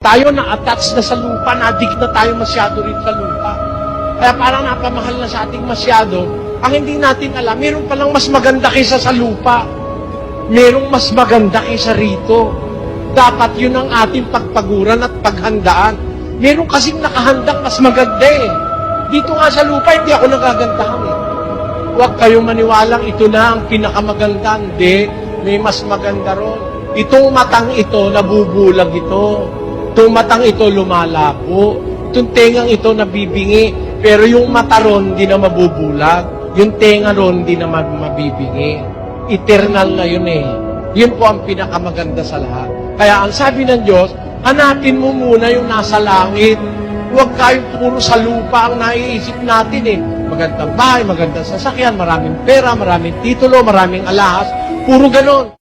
Tayo na-attach na sa lupa, na-addict na tayo masyado rin sa lupa. Kaya parang napamahal na sa ating masyado, ang hindi natin alam, meron palang mas maganda kaysa sa lupa. Merong mas maganda kaysa rito. Dapat yun ang ating pagpaguran at paghandaan. Meron kasing nakahandang mas maganda eh. Dito nga sa lupa, hindi ako nagagandahan eh. Huwag kayong maniwalang ito na ang pinakamaganda. Hindi, may mas maganda ron. Itong matang ito, nabubulag ito. Itong matang ito, lumalabo. Itong tengang ito, nabibingi. Pero yung mata ron, di na mabubulag. Yung tenga ron, di na mabibingi. Eternal na yun eh. Yun po ang pinakamaganda sa lahat. Kaya ang sabi ng Diyos, hanapin mo muna yung nasa langit. Huwag kayong puro sa lupa ang naiisip natin eh. Magandang bahay, magandang sasakyan, maraming pera, maraming titulo, maraming alahas. Puro ganon.